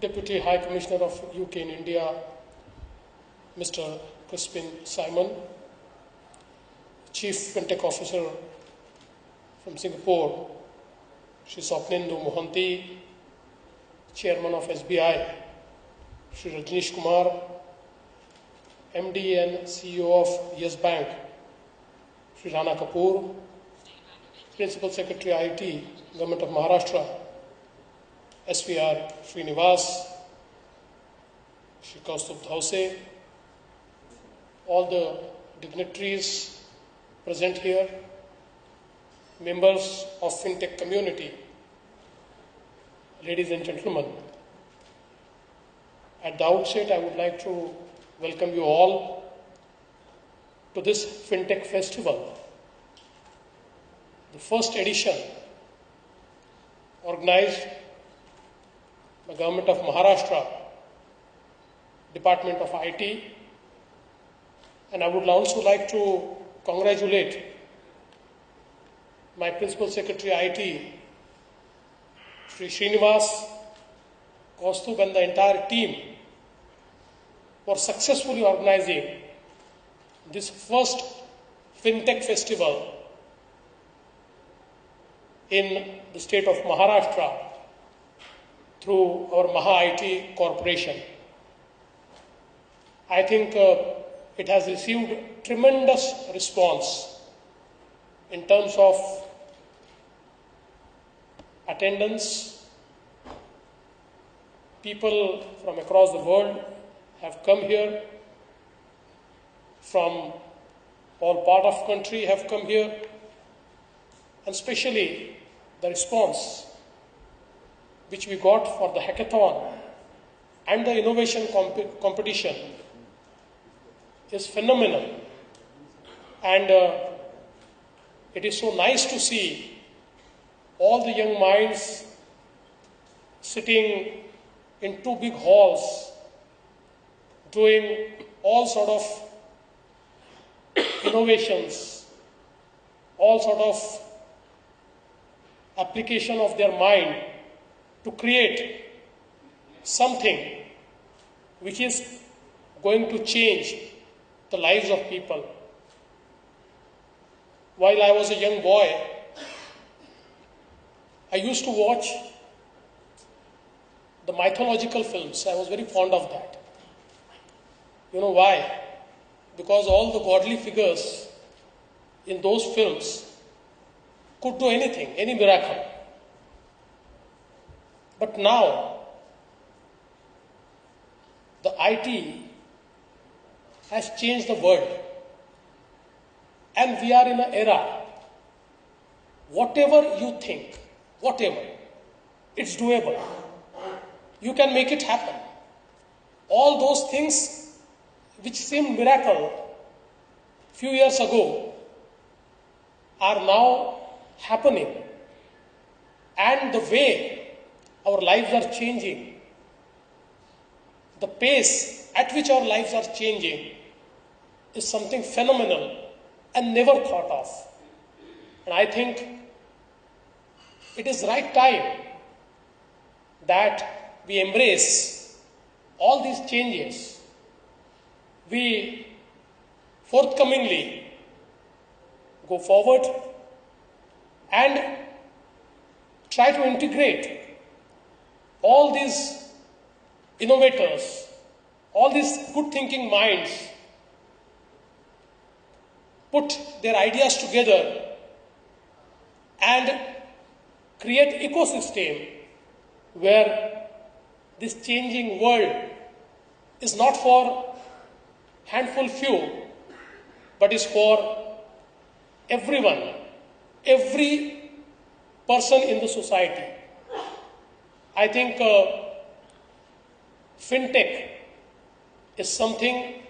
Deputy High Commissioner of UK in India, Mr. Crispin Simon, Chief Fintech Officer from Singapore, Shri Swapnindu Mohanty, Chairman of SBI, Shri Rajneesh Kumar, MD and CEO of Yes Bank, Shri Rana Kapoor, Principal Secretary IT, Government of Maharashtra, SVR Srinivas, Shri Kaustubh Dhause, all the dignitaries present here, members of Fintech community, ladies and gentlemen. At the outset, I would like to welcome you all to this Fintech Festival, the first edition organized by the Government of Maharashtra, Department of IT, and I would also like to congratulate my Principal Secretary IT, Shri Srinivas, Kaustubh and the entire team for successfully organizing this first FinTech Festival in the state of Maharashtra through our Maha IT Corporation. I think it has received tremendous response in terms of attendance. People from across the world have come here, from all part of country have come here, and especially the response which we got for the hackathon and the innovation competition is phenomenal. And it is so nice to see all the young minds sitting in two big halls doing all sort of innovations, all sort of application of their mind to create something which is going to change the lives of people. While I was a young boy, I used to watch the mythological films. I was very fond of that. You know why? Because all the godly figures in those films could do anything, any miracle. But now, the IT has changed the world. And we are in an era, whatever you think, whatever, it's doable. You can make it happen. All those things which seemed miracle few years ago are now happening. And the way our lives are changing, the pace at which our lives are changing is something phenomenal and never thought of. And I think it is right time that we embrace all these changes. We forthcomingly go forward and try to integrate all these innovators, all these good thinking minds, put their ideas together and create ecosystem where this changing world is not for handful few, but is for everyone, every person in the society. I think FinTech is something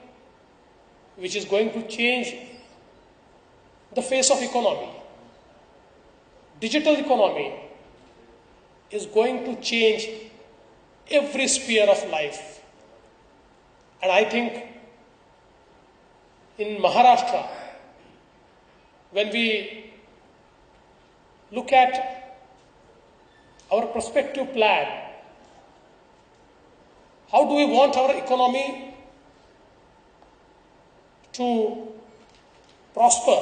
which is going to change the face of economy. Digital economy is going to change every sphere of life. And I think in Maharashtra, when we look at our prospective plan, How do we want our economy to prosper?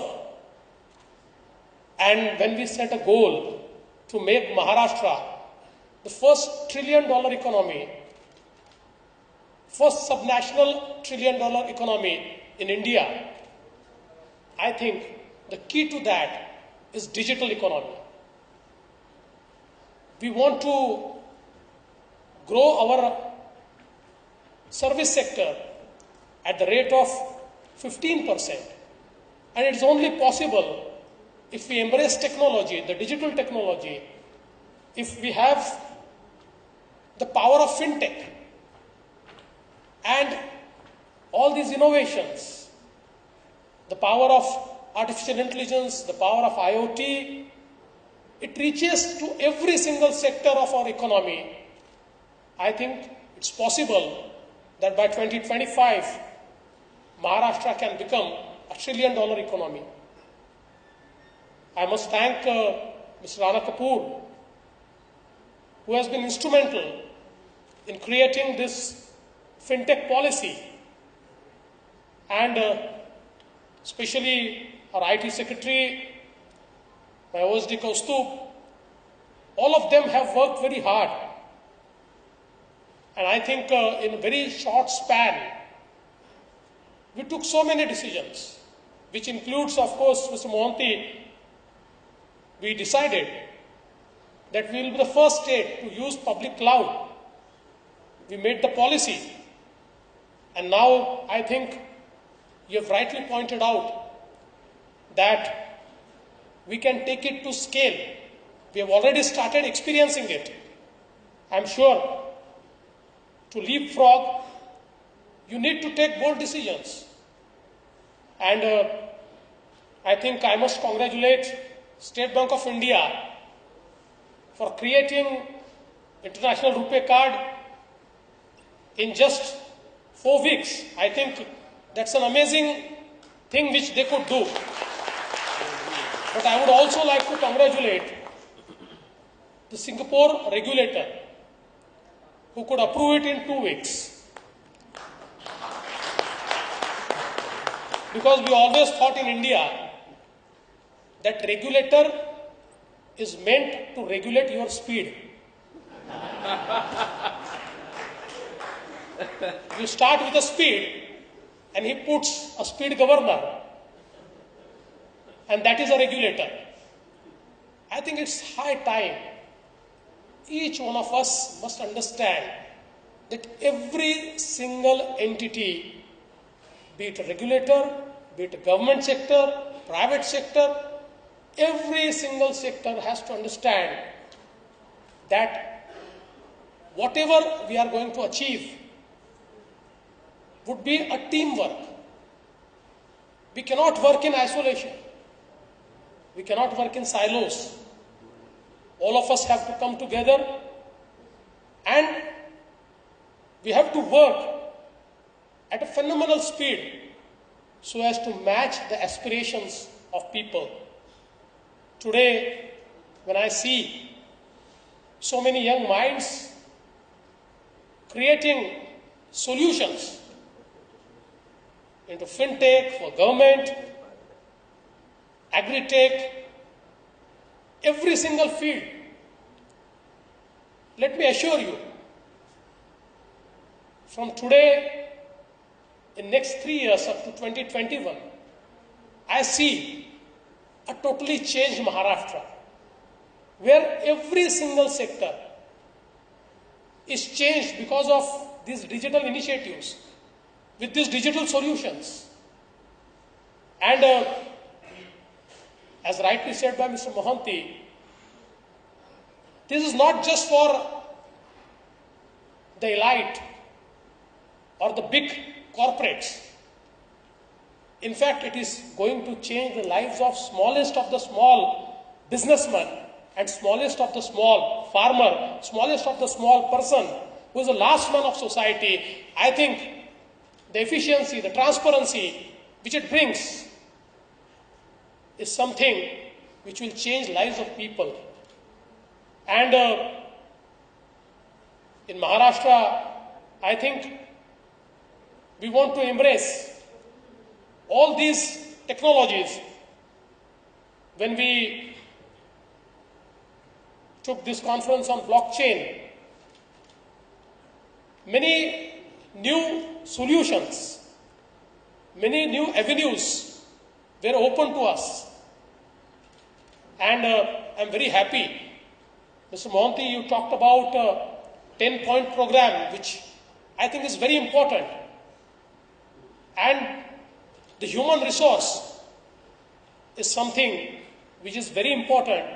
And when we set a goal to make Maharashtra the first trillion-dollar economy, first subnational trillion-dollar economy in India, I think the key to that is digital economy. We want to grow our service sector at the rate of 15%. And it's only possible if we embrace technology, the digital technology, if we have the power of Fintech and all these innovations, the power of artificial intelligence, the power of IoT, it reaches to every single sector of our economy. I think it's possible that by 2025, Maharashtra can become a trillion-dollar economy. I must thank Mr. Rana Kapoor, who has been instrumental in creating this fintech policy, and especially our IT secretary, my OSD Kaustubh. All of them have worked very hard. And I think in a very short span, we took so many decisions, which includes, of course, Mr. Mohanty. We decided that we will be the first state to use public cloud. We made the policy. And now I think you have rightly pointed out that we can take it to scale. We have already started experiencing it. I'm sure to leapfrog, you need to take bold decisions. And I think I must congratulate State Bank of India for creating International Rupee Card in just 4 weeks. I think that's an amazing thing which they could do. But I would also like to congratulate the Singapore regulator who could approve it in 2 weeks. Because we always thought in India that regulator is meant to regulate your speed. You start with a speed and he puts a speed governor, and that is a regulator. I think it's high time each one of us must understand that every single entity, be it a regulator, be it a government sector, private sector, every single sector has to understand that whatever we are going to achieve would be a teamwork. We cannot work in isolation. We cannot work in silos. All of us have to come together and we have to work at a phenomenal speed so as to match the aspirations of people. Today, when I see so many young minds creating solutions into fintech, for government, agri-tech, every single field, let me assure you, from today, in next 3 years up to 2021, I see a totally changed Maharashtra, where every single sector is changed because of these digital initiatives, with these digital solutions. And as rightly said by Mr. Mohanty, this is not just for the elite or the big corporates. In fact, it is going to change the lives of smallest of the small businessmen and smallest of the small farmer, smallest of the small person who is the last man of society. I think the efficiency, the transparency which it brings is something which will change lives of people. And in Maharashtra, I think we want to embrace all these technologies. When we took this conference on blockchain, many new solutions, many new avenues were open to us. And I'm very happy. Mr. Mohanty, you talked about a 10-point program, which I think is very important. And the human resource is something which is very important.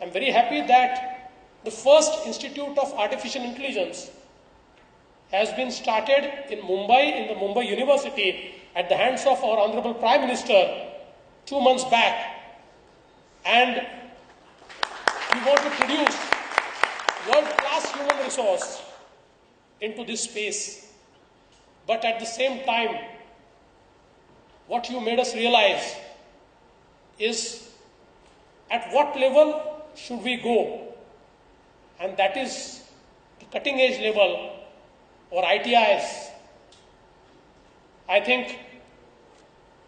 I'm very happy that the first Institute of Artificial Intelligence has been started in Mumbai, in the Mumbai University, at the hands of our Honorable Prime Minister 2 months back. And we want to produce world-class human resource into this space. But at the same time, what you made us realize is at what level should we go? And that is the cutting edge level or ITIs. I think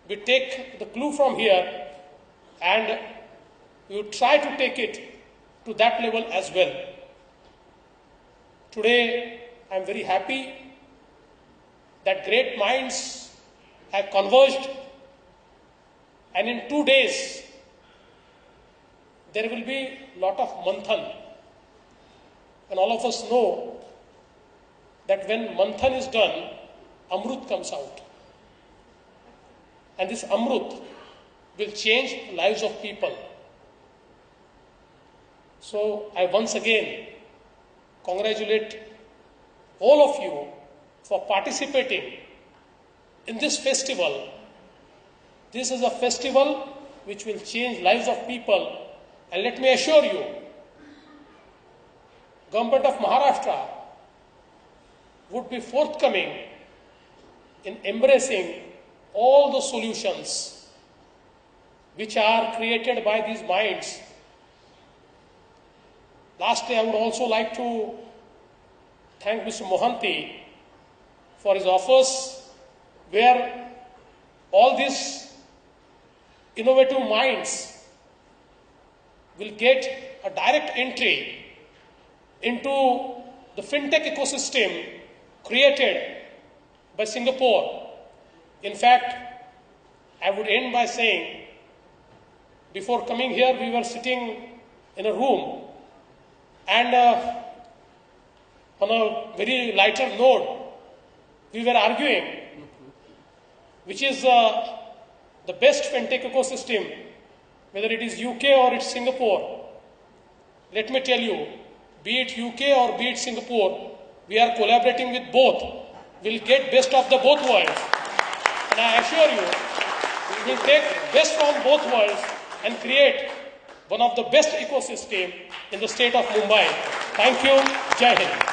we take the clue from here and we will try to take it to that level as well. Today, I am very happy that great minds have converged, and in 2 days, there will be a lot of manthan. And all of us know that when manthan is done, Amrut comes out. And this Amrut will change the lives of people. So I once again congratulate all of you for participating in this festival. This is a festival which will change lives of people. And let me assure you, Government of Maharashtra would be forthcoming in embracing all the solutions which are created by these minds. Lastly, I would also like to thank Mr. Mohanty for his offers, where all these innovative minds will get a direct entry into the Fintech ecosystem created by Singapore. In fact, I would end by saying, before coming here, we were sitting in a room, and on a very lighter note, we were arguing which is the best Fintech ecosystem, whether it is UK or it's Singapore. Let me tell you, be it UK or be it Singapore, we are collaborating with both. We'll get best of the both worlds. And I assure you, we will take best from both worlds and create one of the best ecosystem in the state of Mumbai. Thank you. Jai Hind.